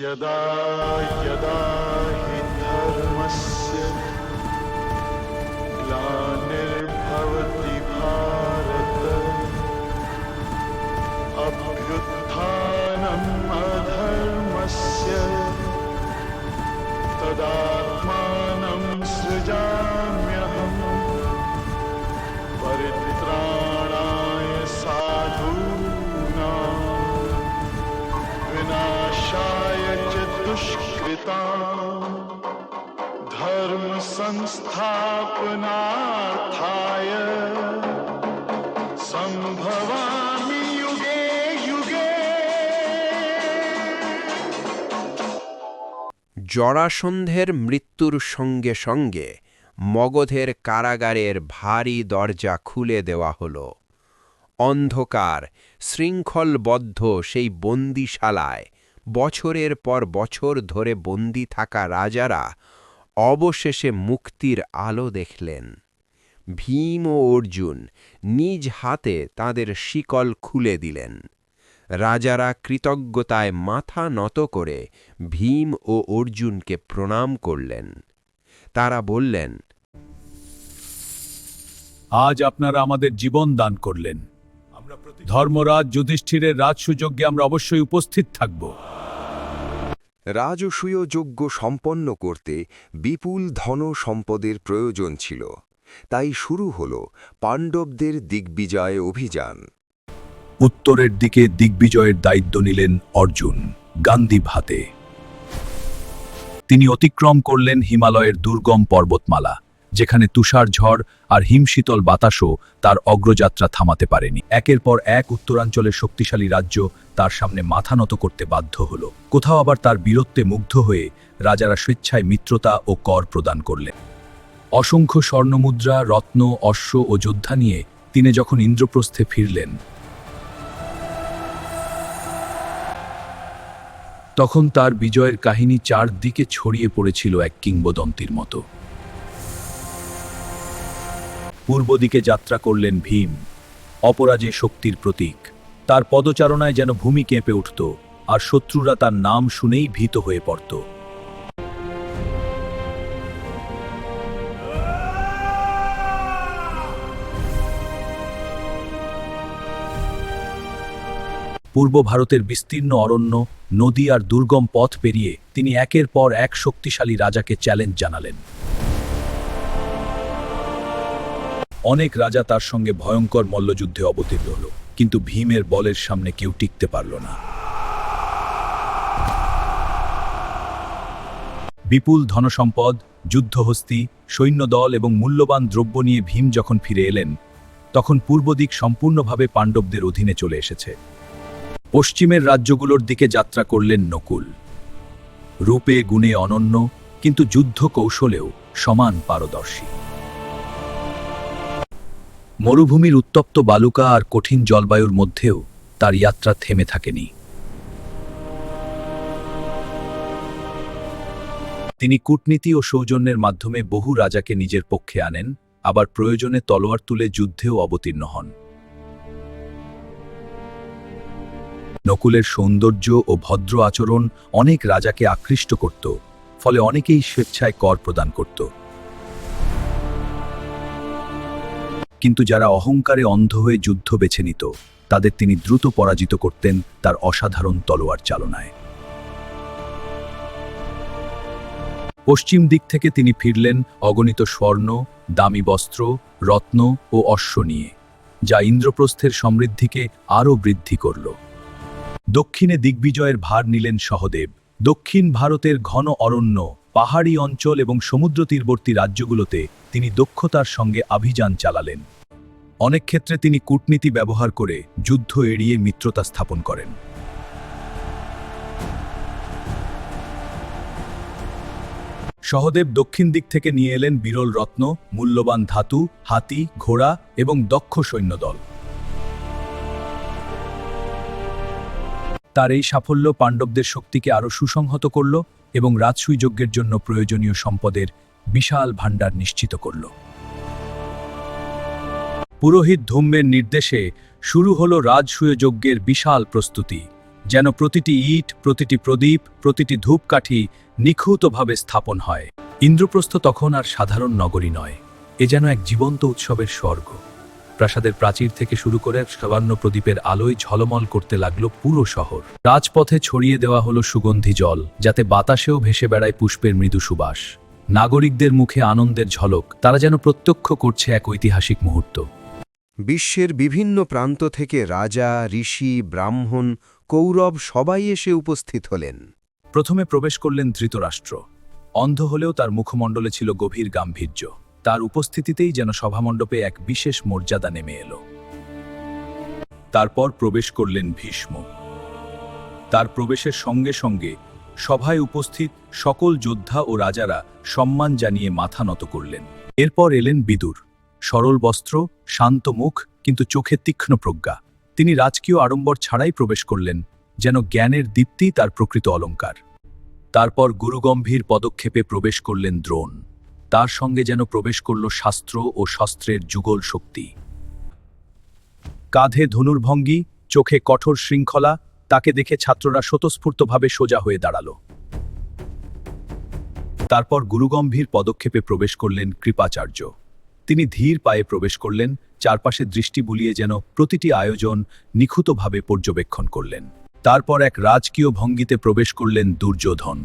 यदा यदा हि धर्मस्य ग्लानिर्भवति भारत अभ्युत्थानम् अधर्मस्य तदात्मानं सृजाम्यहम् परित्राणाय साधूनां विनाशाय च दुष्कृतां धर्म संस्थापनार्थाय संभवामि युगे युगे। জরাসন্ধের মৃত্যুর সঙ্গে সঙ্গে মগধের কারাগারের ভারী দরজা খুলে দেওয়া হল। অন্ধকার শৃঙ্খলবদ্ধ সেই বন্দিশালায় বছরের পর বছর ধরে বন্দী থাকা রাজারা অবশেষে মুক্তির আলো দেখলেন। ভীম ও অর্জুন নিজ হাতে তাদের শিকল খুলে দিলেন। রাজারা কৃতজ্ঞতায় মাথা নত করে ভীম ও অর্জুনকে প্রণাম করলেন। তারা বললেন, আজ আপনারা আমাদের জীবন দান করলেন। ধর্মরাজ যুধিষ্ঠিরের রাজসুযজ্ঞে আমরা অবশ্যই উপস্থিত থাকব। রাজসূয় যজ্ঞ সম্পন্ন করতে বিপুল ধন সম্পদের প্রয়োজন ছিল, তাই শুরু হল পাণ্ডবদের দিগ্বিজয় অভিযান। উত্তরের দিকে দিগ্বিজয়ের দায়িত্ব নিলেন অর্জুন গান্ডীব হাতে। তিনি অতিক্রম করলেন হিমালয়ের দুর্গম পর্বতমালা, যেখানে তুষার ঝড় আর হিমশীতল বাতাসও তার অগ্রযাত্রা থামাতে পারেনি। একের পর এক উত্তরাঞ্চলের শক্তিশালী রাজ্য তার সামনে মাথা নত করতে বাধ্য হল। কোথাও আবার তার বীরত্বে মুগ্ধ হয়ে রাজারা স্বেচ্ছায় মিত্রতা ও কর প্রদান করলেন। অসংখ্য স্বর্ণমুদ্রা, রত্ন, অশ্ব ও যোদ্ধা নিয়ে তিনি যখন ইন্দ্রপ্রস্থে ফিরলেন, তখন তার বিজয়ের কাহিনী চারদিকে ছড়িয়ে পড়েছিল এক কিংবদন্তির মতো। পূর্ব দিকে যাত্রা করলেন ভীম, অপরাজেয় শক্তির প্রতীক। তার পদচারণায় যেন ভূমি কেঁপে উঠত, আর শত্রুরা তার নাম শুনেই ভীত হয়ে পড়ত। পূর্ব ভারতের বিস্তীর্ণ অরণ্য, নদী আর দুর্গম পথ পেরিয়ে তিনি একের পর এক শক্তিশালী রাজাকে চ্যালেঞ্জ জানালেন। অনেক রাজা তার সঙ্গে ভয়ঙ্কর মল্লযুদ্ধে অবতীর্ণ হল, কিন্তু ভীমের বলের সামনে কেউ টিকতে পারল না। বিপুল ধনসম্পদ, যুদ্ধহস্তি, সৈন্যদল এবং মূল্যবান দ্রব্য নিয়ে ভীম যখন ফিরে এলেন, তখন পূর্ব দিক সম্পূর্ণভাবে পাণ্ডবদের অধীনে চলে এসেছে। পশ্চিমের রাজ্যগুলোর দিকে যাত্রা করলেন নকুল। রূপে গুণে অনন্য, কিন্তু যুদ্ধ কৌশলেও সমান পারদর্শী। মরুভূমির উত্তপ্ত বালুকা আর কঠিন জলবায়ুর মধ্যেও তার যাত্রা থেমে থাকেনি। তিনি কূটনীতি ও সৌজন্যের মাধ্যমে বহু রাজাকে নিজের পক্ষে আনেন, আবার প্রয়োজনে তলোয়ার তুলে যুদ্ধেও অবতীর্ণ হন। নকুলের সৌন্দর্য ও ভদ্র আচরণ অনেক রাজাকে আকৃষ্ট করত, ফলে অনেকেই স্বেচ্ছায় কর প্রদান করত। কিন্তু যারা অহংকারে অন্ধ হয়ে যুদ্ধ বেছে নিত, তাদের তিনি দ্রুত পরাজিত করতেন তার অসাধারণ তলোয়ার চালনায়। পশ্চিম দিক থেকে তিনি ফিরলেন অগণিত স্বর্ণ, দামি বস্ত্র, রত্ন ও অশ্ব নিয়ে, যা ইন্দ্রপ্রস্থের সমৃদ্ধিকে আরও বৃদ্ধি করল। দক্ষিণে দিগ্বিজয়ের ভার নিলেন সহদেব। দক্ষিণ ভারতের ঘন অরণ্য, পাহাড়ি অঞ্চল এবং সমুদ্র তীরবর্তী রাজ্যগুলোতে তিনি দক্ষতার সঙ্গে অভিযান চালালেন। অনেক ক্ষেত্রে তিনি কূটনীতি ব্যবহার করে যুদ্ধ এড়িয়ে মিত্রতা স্থাপন করেন। সহদেব দক্ষিণ দিক থেকে নিয়ে এলেন বিরল রত্ন, মূল্যবান ধাতু, হাতি, ঘোড়া এবং দক্ষ সৈন্যদল। তার এই সাফল্য পাণ্ডবদের শক্তিকে আরও সুসংহত করল এবং রাজসূয় যজ্ঞের জন্য প্রয়োজনীয় সম্পদের বিশাল ভাণ্ডার নিশ্চিত করল। পুরোহিত ধূম্রের নির্দেশে শুরু হল রাজসূয় যজ্ঞের বিশাল প্রস্তুতি, যেন প্রতিটি ইট, প্রতিটি প্রদীপ, প্রতিটি ধূপকাঠি নিখুঁতভাবে স্থাপন হয়। ইন্দ্রপ্রস্থ তখন আর সাধারণ নগরী নয়, এ যেন এক জীবন্ত উৎসবের স্বর্গ। প্রাসাদের প্রাচীর থেকে শুরু করে সামান্য প্রদীপের আলোয় ঝলমল করতে লাগলো পুরো শহর। রাজপথে ছড়িয়ে দেওয়া হলো সুগন্ধি জল, যাতে বাতাসেও ভেসে বেড়ায় পুষ্পের মৃদু সুবাস। নাগরিকদের মুখে আনন্দের ঝলক, তারা যেন প্রত্যক্ষ করছে এক ঐতিহাসিক মুহূর্ত। বিশ্বের বিভিন্ন প্রান্ত থেকে রাজা, ঋষি, ব্রাহ্মণ, কৌরব সবাই এসে উপস্থিত হলেন। প্রথমে প্রবেশ করলেন ধৃতরাষ্ট্র। অন্ধ হলেও তার মুখমণ্ডলে ছিল গভীর গাম্ভীর্য। তার উপস্থিতিতেই যেন সভামণ্ডপে এক বিশেষ মর্যাদা নেমে এলো। তারপর প্রবেশ করলেন ভীষ্ম। তার প্রবেশের সঙ্গে সঙ্গে সভায় উপস্থিত সকল যোদ্ধা ও রাজারা সম্মান জানিয়ে মাথা নত করলেন। এরপর এলেন বিদুর। সরল বস্ত্র, শান্ত মুখ, কিন্তু চোখে তীক্ষ্ণ প্রজ্ঞা। তিনি রাজকীয় আড়ম্বর ছাড়াই প্রবেশ করলেন, যেন জ্ঞানের দীপ্তি তার প্রকৃত অলঙ্কার। তারপর গুরুগম্ভীর পদক্ষেপে প্রবেশ করলেন দ্রোণ। তার সঙ্গে যেন প্রবেশ করল শাস্ত্র ও শস্ত্রের যুগল শক্তি। কাঁধে ধনুর্ভঙ্গি, চোখে কঠোর শৃঙ্খলা, তাকে দেখে ছাত্ররা স্বতঃস্ফূর্তভাবে সোজা হয়ে দাঁড়াল। তারপর গুরুগম্ভীর পদক্ষেপে প্রবেশ করলেন কৃপাচার্য। তিনি ধীর পায়ে প্রবেশ করলেন, চারপাশে দৃষ্টি বুলিয়ে যেন প্রতিটি আয়োজন নিখুঁতভাবে পর্যবেক্ষণ করলেন। তারপর এক রাজকীয় ভঙ্গিতে প্রবেশ করলেন দুর্যোধন।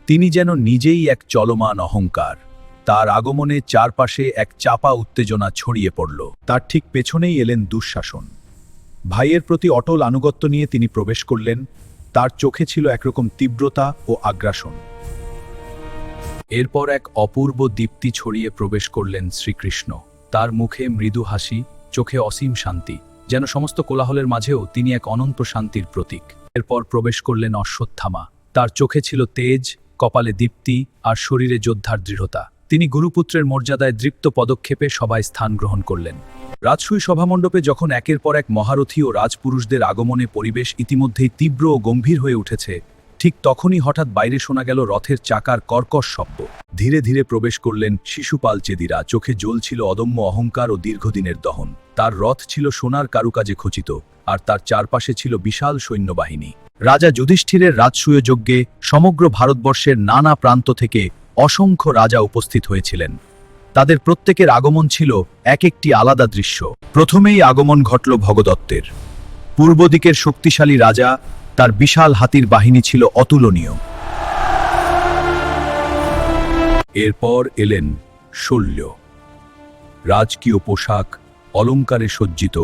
তিনি যেন নিজেই এক চলমান অহংকার। তার আগমনে চারপাশে এক চাপা উত্তেজনা ছড়িয়ে পড়ল। তার ঠিক পেছনেই এলেন দুঃশাসন। ভাইয়ের প্রতি অটল আনুগত্য নিয়ে তিনি প্রবেশ করলেন। তার চোখে ছিল একরকম তীব্রতা ও আগ্রাসন। এরপর এক অপূর্ব দীপ্তি ছড়িয়ে প্রবেশ করলেন শ্রীকৃষ্ণ। তার মুখে মৃদু হাসি, চোখে অসীম শান্তি, যেন সমস্ত কোলাহলের মাঝেও তিনি এক অনন্ত শান্তির প্রতীক। এরপর প্রবেশ করলেন অশ্বত্থামা। তার চোখে ছিল তেজ, কপালে দীপ্তি আর শরীরে যোদ্ধার দৃঢ়তা। তিনি গুরুপুত্রের মর্যাদায় দৃপ্ত পদক্ষেপে সবাই স্থান গ্রহণ করলেন। রাজসূয় সভামণ্ডপে যখন একের পর এক মহারথী ও রাজপুরুষদের আগমনে পরিবেশ ইতিমধ্যেই তীব্র ও গম্ভীর হয়ে উঠেছে, ঠিক তখনই হঠাৎ বাইরে শোনা গেল রথের চাকার কর্কশ শব্দ। ধীরে ধীরে প্রবেশ করলেন শিশুপাল চেদিরা। চোখে জ্বলছিল অদম্য অহংকার ও দীর্ঘদিনের দহন। তার রথ ছিল সোনার কারুকাজে খচিত, আর তার চারপাশে ছিল বিশাল সৈন্যবাহিনী। রাজা যুধিষ্ঠিরের রাজসূয় যজ্ঞে সমগ্র ভারতবর্ষের নানা প্রান্ত থেকে অসংখ্য রাজা উপস্থিত হয়েছিলেন। তাদের প্রত্যেকের আগমন ছিল এক একটি আলাদা দৃশ্য। প্রথমেই আগমন ঘটল ভগদত্তের। পূর্ব দিকের শক্তিশালী রাজা, তার বিশাল হাতির বাহিনী ছিল অতুলনীয়। এরপর এলেন শল্য। রাজকীয় পোশাক, অলঙ্কারে সজ্জিত,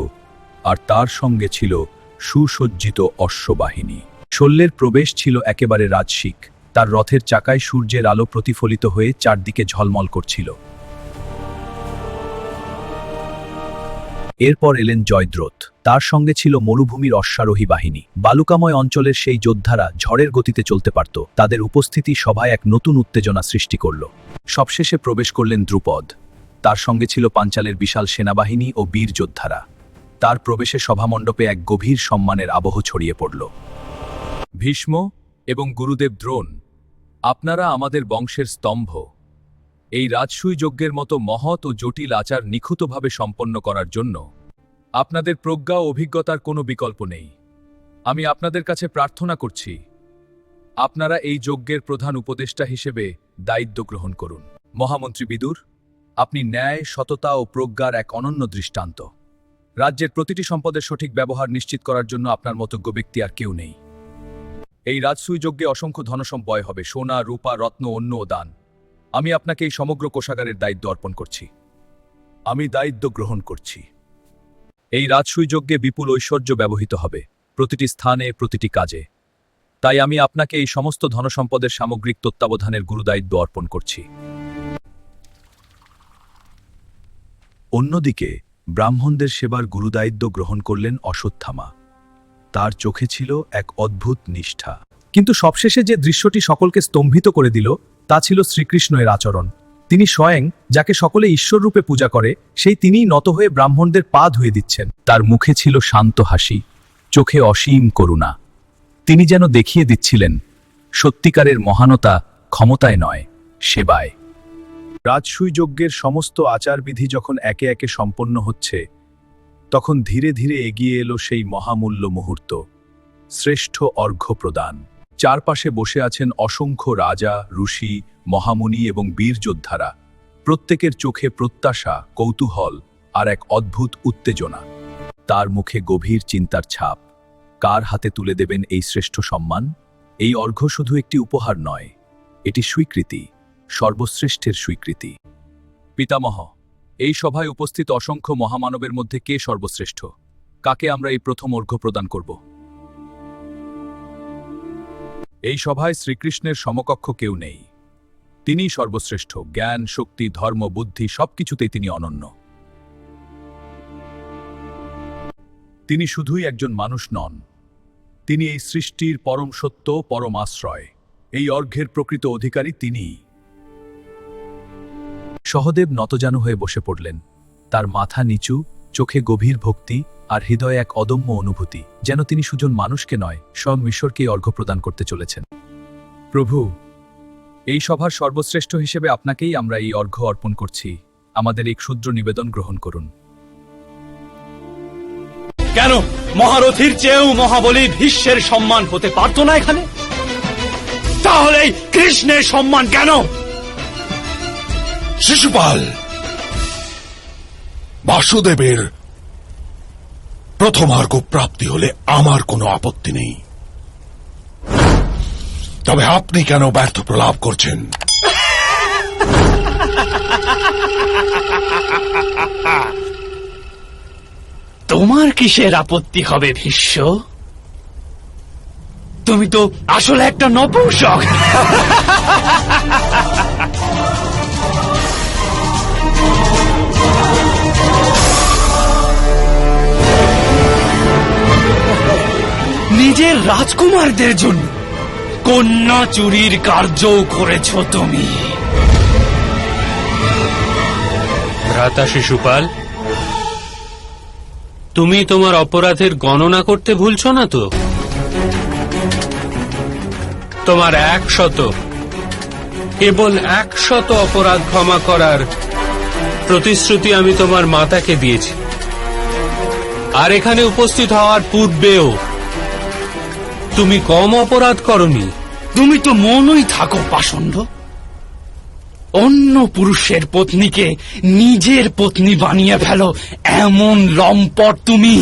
আর তার সঙ্গে ছিল সুসজ্জিত অশ্ববাহিনী। শল্যের প্রবেশ ছিল একেবারে রাজসিক। তার রথের চাকায় সূর্যের আলো প্রতিফলিত হয়ে চারদিকে ঝলমল করছিল। এরপর এলেন জয়দ্রথ। তার সঙ্গে ছিল মরুভূমির অশ্বারোহী বাহিনী। বালুকাময় অঞ্চলের সেই যোদ্ধারা ঝড়ের গতিতে চলতে পারত। তাদের উপস্থিতি সভায় এক নতুন উত্তেজনা সৃষ্টি করল। সবশেষে প্রবেশ করলেন দ্রুপদ। তার সঙ্গে ছিল পাঞ্চালের বিশাল সেনাবাহিনী ও বীর যোদ্ধারা। তার প্রবেশে সভামণ্ডপে এক গভীর সম্মানের আবহ ছড়িয়ে পড়ল। ভীষ্ম এবং গুরুদেব দ্রোণ, আপনারা আমাদের বংশের স্তম্ভ। এই রাজসূয় যজ্ঞের মতো মহৎ ও জটিল আচার নিখুঁতভাবে সম্পন্ন করার জন্য আপনাদের প্রজ্ঞা ও অভিজ্ঞতার কোনো বিকল্প নেই। আমি আপনাদের কাছে প্রার্থনা করছি, আপনারা এই যজ্ঞের প্রধান উপদেষ্টা হিসেবে দায়িত্ব গ্রহণ করুন। মহামন্ত্রী বিদুর, আপনি ন্যায়, সততা ও প্রজ্ঞার এক অনন্য দৃষ্টান্ত। রাজ্যের প্রতিটি সম্পদের সঠিক ব্যবহার নিশ্চিত করার জন্য আপনার মতজ্ঞ ব্যক্তি আর কেউ নেই। এই রাজসূয় যজ্ঞে অসংখ্য ধনসম্পদ হবে, সোনা, রূপা, রত্ন, অন্ন ও দান। আমি আপনাকে এই সমগ্র কোষাগারের দায়িত্ব অর্পণ করছি। আমি দায়িত্ব গ্রহণ করছি। এই রাজসূয় যজ্ঞে বিপুল ঐশ্বর্য ব্যবহৃত হবে, প্রতিটি স্থানে, প্রতিটি কাজে। তাই আমি আপনাকে এই সমস্ত ধনসম্পদের সামগ্রিক তত্ত্বাবধানের গুরুদায়িত্ব অর্পণ করছি। অন্যদিকে ব্রাহ্মণদের সেবার গুরুদায়িত্ব গ্রহণ করলেন অশ্বত্থামা। তার চোখে ছিল এক অদ্ভুত নিষ্ঠা। কিন্তু সবশেষে যে দৃশ্যটি সকলকে স্তম্ভিত করে দিল তা ছিল শ্রীকৃষ্ণের আচরণ। তিনি স্বয়ং যাকে সকলে ঈশ্বররূপে পূজা করে সেই তিনিই নত হয়ে ব্রাহ্মণদের পা ধুয়ে দিচ্ছেন। তার মুখে ছিল শান্ত হাসি, চোখে অসীম করুণা। তিনি যেন দেখিয়ে দিচ্ছিলেন সত্যিকারের মহানতা ক্ষমতায় নয়, সেবায়। রাজসূয় যজ্ঞের সমস্ত আচারবিধি যখন একে একে সম্পন্ন হচ্ছে, তখন ধীরে ধীরে এগিয়ে এলো সেই মহামূল্য মুহূর্ত, শ্রেষ্ঠ অর্ঘ্য প্রদান। চারপাশে বসে আছেন অসংখ্য রাজা, ঋষি, মহামুনি এবং বীর যোদ্ধারা। প্রত্যেকের চোখে প্রত্যাশা, কৌতূহল আর এক অদ্ভুত উত্তেজনা। তার মুখে গভীর চিন্তার ছাপ। কার হাতে তুলে দেবেন এই শ্রেষ্ঠ সম্মান? এই অর্ঘ্য শুধু একটি উপহার নয়, এটি স্বীকৃতি, সর্বশ্রেষ্ঠের স্বীকৃতি। পিতামহ, এই সভায় উপস্থিত অসংখ্য মহামানবের মধ্যে কে সর্বশ্রেষ্ঠ? কাকে আমরা এই প্রথম অর্ঘ্য প্রদান করব? এই সভায় শ্রীকৃষ্ণের সমকক্ষ কেউ নেই। তিনিই সর্বশ্রেষ্ঠ। জ্ঞান, শক্তি, ধর্ম, বুদ্ধি সবকিছুতেই তিনি অনন্য। তিনি শুধুই একজন মানুষ নন, তিনি এই সৃষ্টির পরম সত্য, পরম আশ্রয়। এই অর্ঘ্যের প্রকৃত অধিকারী তিনিই। সহদেব নতজানু হয়ে বসে পড়লেন। তার মাথা নিচু, চোখে গভীর ভক্তি আর হৃদয়ে এক অদম্য অনুভূতি, যেন তিনি সুজন মানুষকে নয়, স্বয়ং ঈশ্বরকেই অর্ঘ্য প্রদান করতে চলেছেন। প্রভু, এই সভার সর্বশ্রেষ্ঠ হিসেবে আপনাকেই আমরা এই অর্ঘ্য অর্পণ করছি। আমাদের এই ক্ষুদ্র নিবেদন গ্রহণ করুন। কেন মহারথীর চেয়েও মহাবলী ভীষ্মের সম্মান হতে পারত না এখানে? তাহলে এই কৃষ্ণের সম্মান কেন? শিশুপাল, বাসুদেবের প্রথমার্ঘ প্রাপ্তি হলে আমার কোনো আপত্তি নেই, তবে আপনি কেন ব্যর্থ প্রলাপ করছেন? তোমার কিসের আপত্তি হবে ভীষ্ম? তুমি তো আসলে একটা নপুংসক। নিজের রাজকুমারদের জন্য কন্যা চুরির কার্য করেছ তুমি। ভ্রাতা শিশুপাল, তুমি তোমার অপরাধের গণনা করতে ভুলছো না তো? তোমার 100, কেবল 100 অপরাধ ক্ষমা করার প্রতিশ্রুতি আমি তোমার মাতাকে দিয়েছি। আর এখানে উপস্থিত হওয়ার পূর্বেও তুমি কম অপরাধ করনি। তুমি তো মনই থাকো পাষণ্ড। অন্য পুরুষের পত্নীকে নিজের পত্নী বানিয়ে ফেলো এমন লম্পট তুমি।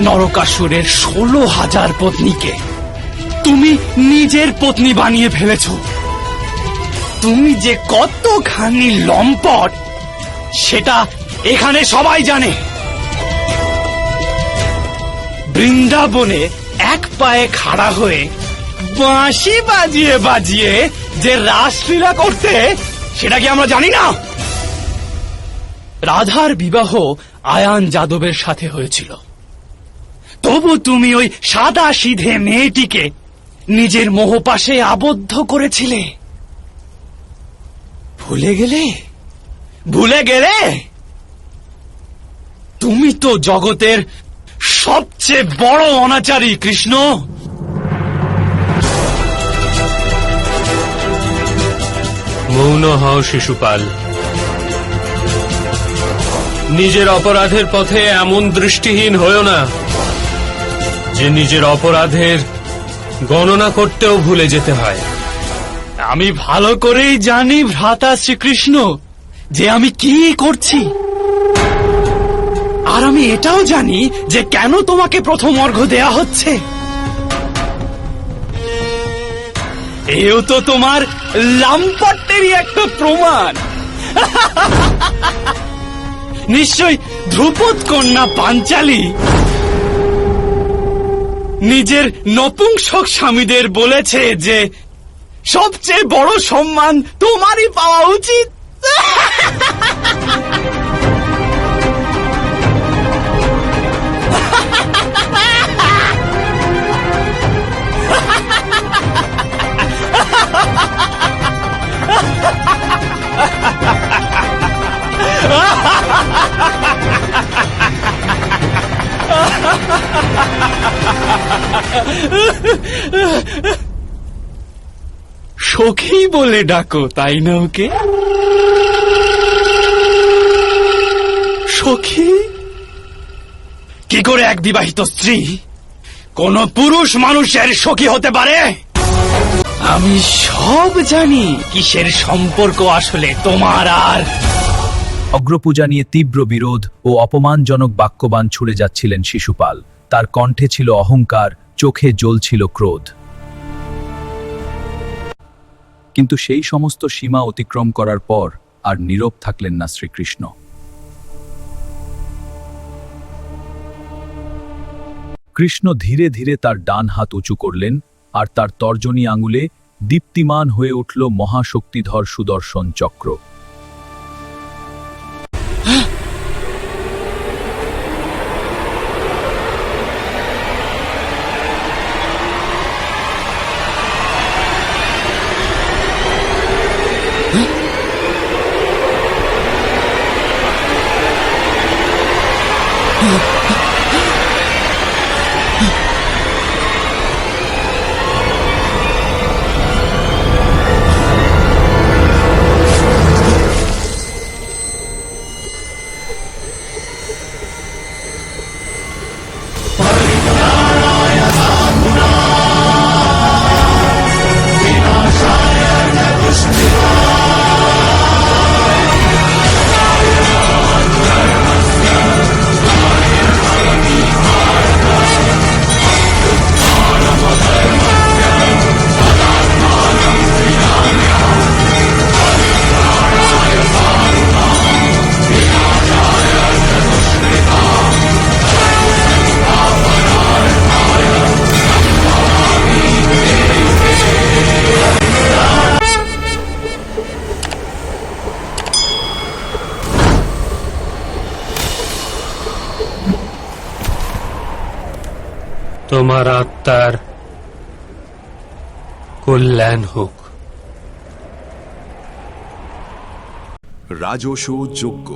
নরকাসুরের 16,000 পত্নীকে তুমি নিজের পত্নী বানিয়ে ফেলেছ। তুমি যে কতখানি লম্পট সেটা এখানে সবাই জানে। বৃন্দাবনে এক পায়ে খাড়া হয়ে বাঁশি বাজিয়ে বাজিয়ে যে রাসলীলা করতে, সেটা কি আমরা জানি না? রাধার বিবাহ আয়ান যাদবের সাথে হয়েছিল, তবু তুমি ওই সাদা সিধে মেয়েটিকে নিজের মোহপাশে আবদ্ধ করেছিলে। ভুলে গেলে? ভুলে গেলে? তুমি তো জগতের সবচেয়ে বড় অনাচারী কৃষ্ণ। মৌন হও শিশুপাল। নিজের অপরাধের পথে এমন দৃষ্টিহীন হয়েও না যে নিজের অপরাধের গণনা করতেও ভুলে যেতে হয়। আমি ভালো করেই জানি ভ্রাতা শ্রীকৃষ্ণ যে আমি কি করছি, আর আমি এটাও জানি যে কেন তোমাকে প্রথম অর্ঘ্য দেয়া হচ্ছে। এও তো তোমার লাম্পট্যেরই একটা প্রমাণ। নিশ্চয় ধ্রুপদ কন্যা পাঞ্চালী নিজের নপুংসক স্বামীদের বলেছে যে সবচেয়ে বড় সম্মান তোমারই পাওয়া উচিত। সখী বলে ডাকো, তাই না ওকে? সখী? কি করে এক বিবাহিত স্ত্রী কোন পুরুষ মানুষের সখী হতে পারে? আমি সব জানি কিসের সম্পর্ক আসলে তোমার আর। অগ্রপূজা নিয়ে তীব্র বিরোধ ও অপমানজনক বাক্যবাণ ছুড়ে যাচ্ছিলেন শিশুপাল। তার কণ্ঠে ছিল অহংকার, চোখে জ্বলছিল ক্রোধ। কিন্তু সেই সমস্ত সীমা অতিক্রম করার পর আর নীরব থাকলেন না শ্রীকৃষ্ণ। কৃষ্ণ ধীরে ধীরে তার ডান হাত উঁচু করলেন, আর তার তর্জনী আঙুলে দীপ্তিমান হয়ে উঠল মহাশক্তিধর সুদর্শন চক্র। তোমার আত্মার কল্যাণ হোক। রাজস যজ্ঞ,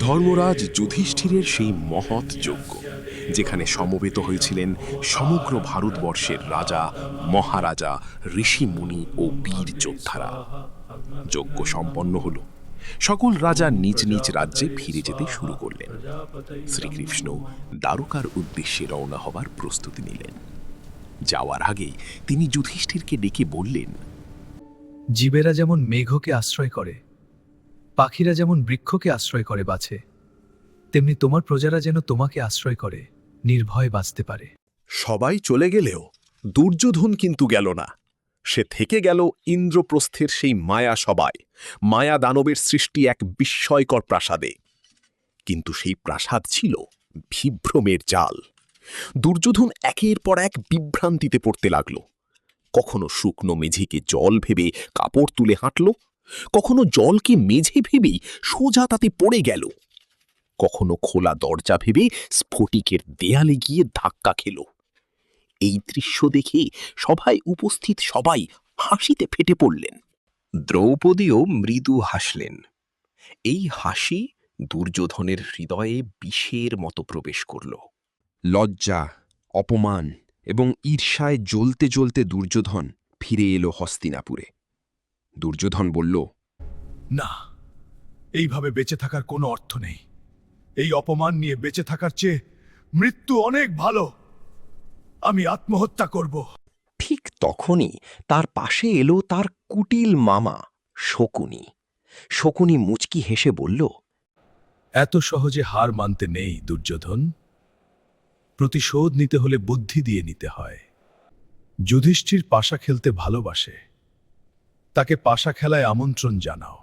ধর্মরাজ যুধিষ্ঠিরের সেই মহৎ যজ্ঞ, যেখানে সমবেত হয়েছিলেন সমগ্র ভারতবর্ষের রাজা, মহারাজা, ঋষি মুনি ও বীর যোদ্ধারা। যজ্ঞ সম্পন্ন হল, সকল রাজা নিজ নিজ রাজ্যে ফিরে যেতে শুরু করলেন। শ্রীকৃষ্ণ দ্বারকার উদ্দেশ্যে রওনা হবার প্রস্তুতি নিলেন। যাওয়ার আগে তিনি যুধিষ্ঠিরকে ডেকে বললেন, জীবেরা যেমন মেঘকে আশ্রয় করে, পাখিরা যেমন বৃক্ষকে আশ্রয় করে বাঁচে, তেমনি তোমার প্রজারা যেন তোমাকে আশ্রয় করে নির্ভয়ে বাঁচতে পারে। সবাই চলে গেলেও দুর্যোধন কিন্তু গেল না। সে থেকে গেল ইন্দ্রপ্রস্থের সেই মায়া সবায়, মায়া দানবের সৃষ্টি এক বিস্ময়কর প্রাসাদে। কিন্তু সেই প্রাসাদ ছিল বিভ্রমের জাল। দুর্যোধন একের পর এক বিভ্রান্তিতে পড়তে লাগল। কখনো শুকনো মেঝেকে জল ভেবে কাপড় তুলে হাঁটল, কখনো জলকে মেঝে ভেবেই সোজা তাতে পড়ে গেল, কখনো খোলা দরজা ভেবে স্ফটিকের দেয়ালে গিয়ে ধাক্কা খেল। এই দৃশ্য দেখে সভায় উপস্থিত সবাই হাসিতে ফেটে পড়লেন। দ্রৌপদীও মৃদু হাসলেন। এই হাসি দুর্যোধনের হৃদয়ে বিষের মতো প্রবেশ করল। লজ্জা, অপমান এবং ঈর্ষায় জ্বলতে জ্বলতে দুর্যোধন ফিরে এলো হস্তিনাপুরে। দুর্যোধন বলল, না, এইভাবে বেঁচে থাকার কোনো অর্থ নেই। এই অপমান নিয়ে বেঁচে থাকার চেয়ে মৃত্যু অনেক ভালো। আমি আত্মহত্যা করব। ঠিক তখনই তার পাশে এলো তার কুটিল মামা শকুনি। শকুনি মুচকি হেসে বলল, এত সহজে হার মানতে নেই দুর্যোধন। প্রতিশোধ নিতে হলে বুদ্ধি দিয়ে নিতে হয়। যুধিষ্ঠির পাশা খেলতে ভালোবাসে, তাকে পাশা খেলায় আমন্ত্রণ জানাও,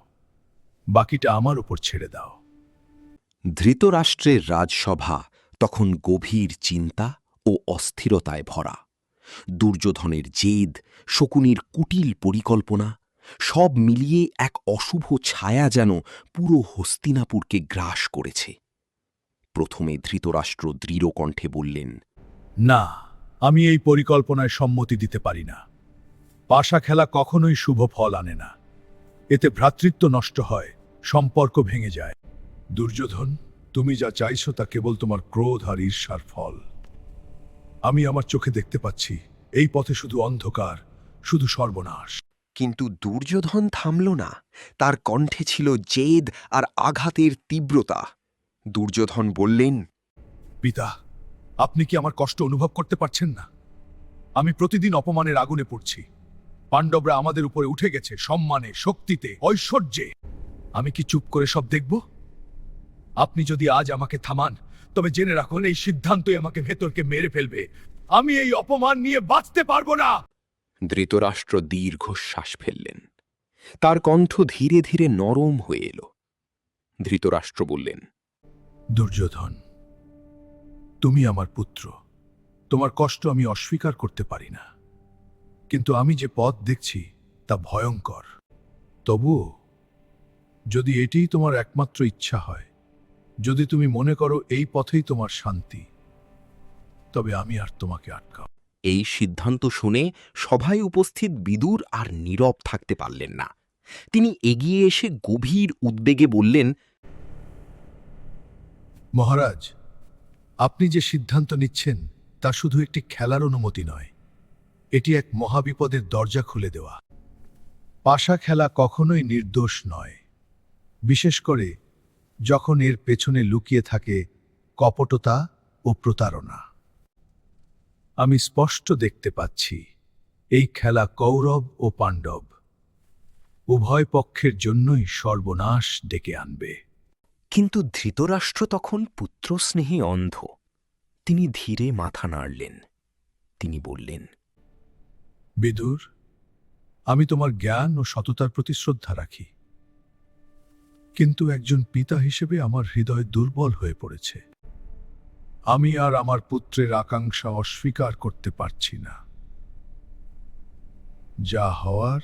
বাকিটা আমার উপর ছেড়ে দাও। ধৃতরাষ্ট্রের রাজসভা তখন গভীর চিন্তা ও অস্থিরতায় ভরা। দুর্যোধনের জেদ, শকুনির কুটিল পরিকল্পনা, সব মিলিয়ে এক অশুভ ছায়া যেন পুরো হস্তিনাপুরকে গ্রাস করেছে। প্রথমে ধৃতরাষ্ট্র দৃঢ় কণ্ঠে বললেন, না, আমি এই পরিকল্পনায় সম্মতি দিতে পারি না। পাশা খেলা কখনোই শুভ ফল আনে না। এতে ভ্রাতৃত্ব নষ্ট হয়, সম্পর্ক ভেঙে যায়। দুর্যোধন, তুমি যা চাইছো তা কেবল তোমার ক্রোধ আর ঈর্ষার ফল। আমি আমার চোখে দেখতে পাচ্ছি এই পথে শুধু অন্ধকার, শুধু সর্বনাশ। কিন্তু দুর্যোধন থামল না। তার কণ্ঠে ছিল জেদ আর আঘাতের তীব্রতা। দুর্যোধন বললেন, পিতা, আপনি কি আমার কষ্ট অনুভব করতে পারছেন না? আমি প্রতিদিন অপমানের আগুনে পড়ছি। পাণ্ডবরা আমাদের উপরে উঠে গেছে সম্মানে, শক্তিতে, ঐশ্বর্যে। আমি কি চুপ করে সব দেখব? আপনি যদি আজ আমাকে থামান, তবে জেনে রাখুন এই সিদ্ধান্তই আমাকে ভেতরকে মেরে ফেলবে। আমি এই অপমান নিয়ে বাঁচতে পারবো না। ধৃতরাষ্ট্র দীর্ঘশ্বাস ফেললেন। তার কণ্ঠ ধীরে ধীরে নরম হয়ে এলো। ধৃতরাষ্ট্র বললেন, দুর্যোধন, তুমি আমার পুত্র। তোমার কষ্ট আমি অস্বীকার করতে পারি না, কিন্তু আমি যে পথ দেখছি তা ভয়ঙ্কর। তবুও যদি এটিই তোমার একমাত্র ইচ্ছা হয়, যদি তুমি মনে করো এই পথেই তোমার শান্তি, তবে আমি আর তোমাকে আটকাব। এই সিদ্ধান্ত শুনে সভায় উপস্থিত বিদুর আর নীরব থাকতে পারলেন না। তিনি এগিয়ে এসে গভীর উদ্বেগে বললেন, মহারাজ, আপনি যে সিদ্ধান্ত নিচ্ছেন তা শুধু একটি খেলার অনুমতি নয়, এটি এক মহাবিপদের দরজা খুলে দেওয়া। পাশা খেলা কখনোই নির্দোষ নয়, বিশেষ করে যখন এর পেছনে লুকিয়ে থাকে কপটতা ও প্রতারণা। আমি স্পষ্ট দেখতে পাচ্ছি এই খেলা কৌরব ও পাণ্ডব উভয় পক্ষের জন্যই সর্বনাশ ডেকে আনবে। কিন্তু ধৃতরাষ্ট্র তখন পুত্রস্নেহে অন্ধ। তিনি ধীরে মাথা নাড়লেন। তিনি বললেন, বিদুর, আমি তোমার জ্ঞান ও সততার প্রতি শ্রদ্ধা রাখি, কিন্তু একজন পিতা হিসেবে আমার হৃদয় দুর্বল হয়ে পড়েছে। আমি আর আমার পুত্রের আকাঙ্ক্ষা অস্বীকার করতে পারছি না। যা হওয়ার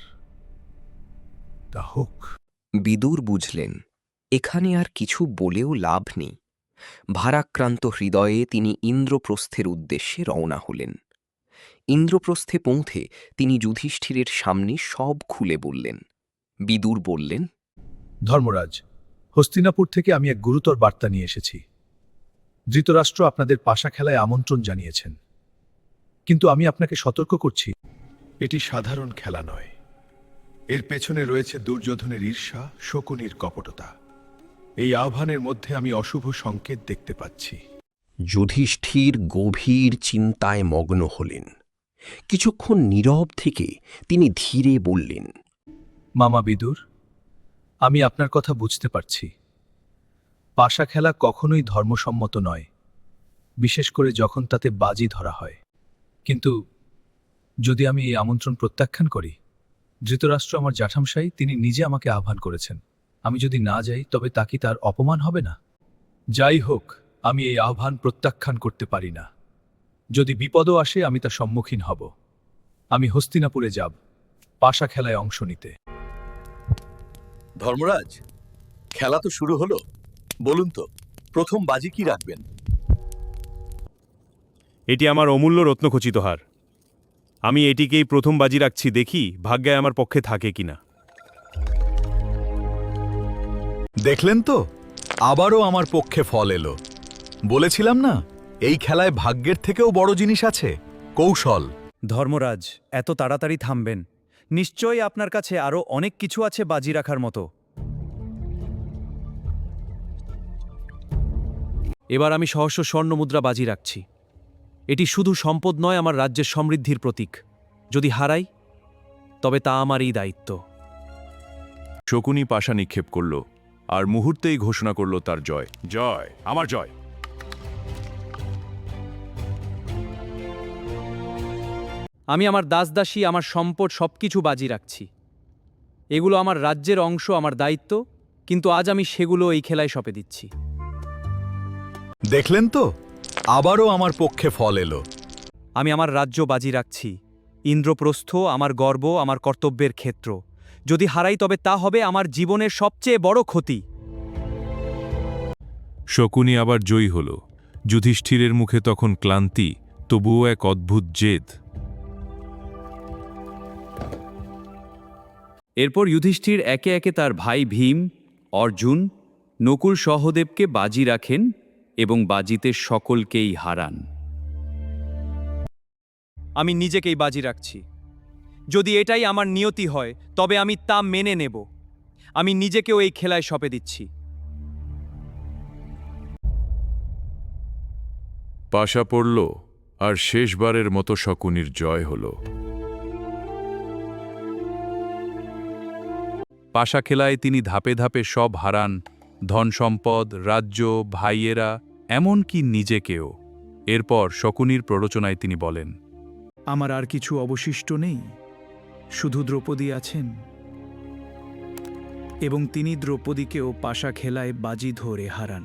তা হোক। বিদুর বুঝলেন এখানে আর কিছু বলেও লাভ নেই। ভারাক্রান্ত হৃদয়ে তিনি ইন্দ্রপ্রস্থের উদ্দেশ্যে রওনা হলেন। ইন্দ্রপ্রস্থে পৌঁছে তিনি যুধিষ্ঠিরের সামনে সব খুলে বললেন। বিদুর বললেন, ধর্মরাজ, হস্তিনাপুর থেকে আমি এক গুরুতর বার্তা নিয়ে এসেছি। ধৃতরাষ্ট্র আপনাদের পাশা খেলায় আমন্ত্রণ জানিয়েছেন, কিন্তু আমি আপনাকে সতর্ক করছি, এটি সাধারণ খেলা নয়। এর পেছনে রয়েছে দুর্যোধনের ঈর্ষা, শকুনির কপটতা। এই আহ্বানের মধ্যে আমি অশুভ সংকেত দেখতে পাচ্ছি। যুধিষ্ঠির গভীর চিন্তায় মগ্ন হলেন। কিছুক্ষণ নীরব থেকে তিনি ধীরে বললেন, মামা বিদুর, আমি আপনার কথা বুঝতে পারছি। পাশা খেলা কখনোই ধর্মসম্মত নয়, বিশেষ করে যখন তাতে বাজি ধরা হয়। কিন্তু যদি আমি এই আমন্ত্রণ প্রত্যাখ্যান করি, ধৃতরাষ্ট্র আমার জ্যাঠামশাই, তিনি নিজে আমাকে আহ্বান করেছেন। আমি যদি না যাই তবে তা কি তার অপমান হবে না? যাই হোক, আমি এই আহ্বান প্রত্যাখ্যান করতে পারি না। যদি বিপদও আসে আমি তার সম্মুখীন হব। আমি হস্তিনাপুরে যাব পাশা খেলায় অংশ নিতে। ধর্মরাজ, খেলা তো শুরু হলো। বলুন তো, প্রথম বাজি কি রাখবেন? এটি আমার অমূল্য রত্নখচিত হার। আমি এটিকেই প্রথম বাজি রাখছি, দেখি ভাগ্যে আমার পক্ষে থাকে কিনা। দেখলেন তো, আবারও আমার পক্ষে ফল এলো। বলেছিলাম না, এই খেলায় ভাগ্যের থেকেও বড় জিনিস আছে, কৌশল। ধর্মরাজ, এত তাড়াতাড়ি থামবেন? নিশ্চয়ই আপনার কাছে আরও অনেক কিছু আছে বাজি রাখার মতো। এবার আমি সহস্র স্বর্ণ মুদ্রা বাজি রাখছি। এটি শুধু সম্পদ নয়, আমার রাজ্যের সমৃদ্ধির প্রতীক। যদি হারাই তবে তা আমারই দায়িত্ব। শকুনি পাশা নিক্ষেপ করল আর মুহূর্তেই ঘোষণা করল তার জয়। জয়, আমার জয়। আমি আমার দাসদাসী, আমার সম্পদ সবকিছু বাজি রাখছি। এগুলো আমার রাজ্যের অংশ, আমার দায়িত্ব, কিন্তু আজ আমি সেগুলো এই খেলায় সঁপে দিচ্ছি। দেখলেন তো, আবারও আমার পক্ষে ফল এলো। আমি আমার রাজ্য বাজি রাখছি। ইন্দ্রপ্রস্থ আমার গর্ব, আমার কর্তব্যের ক্ষেত্র। যদি হারাই তবে তা হবে আমার জীবনের সবচেয়ে বড় ক্ষতি। শকুনি আবার জয়ী হল। যুধিষ্ঠিরের মুখে তখন ক্লান্তি, তবুও এক অদ্ভুত জেদ। এরপর যুধিষ্ঠির একে একে তার ভাই ভীম, অর্জুন, নকুল সহদেবকে বাজি রাখেন এবং বাজিতে সকলকেই হারান। আমি নিজেকেই বাজি রাখছি। যদি এটাই আমার নিয়তি হয় তবে আমি তা মেনে নেব। আমি নিজেকেও এই খেলায় সঁপে দিচ্ছি। পাশা পড়ল আর শেষবারের মতো শকুনির জয় হল। পাশা খেলায় তিনি ধাপে ধাপে সব হারান, ধন সম্পদ, রাজ্য, ভাইয়েরা, এমনকি নিজেকেও। এরপর শকুনির প্ররোচনায় তিনি বলেন, আমার আর কিছু অবশিষ্ট নেই, শুধু দ্রৌপদী আছেন, এবং তিনি দ্রৌপদীকেও পাশা খেলায় বাজি ধরে হারান।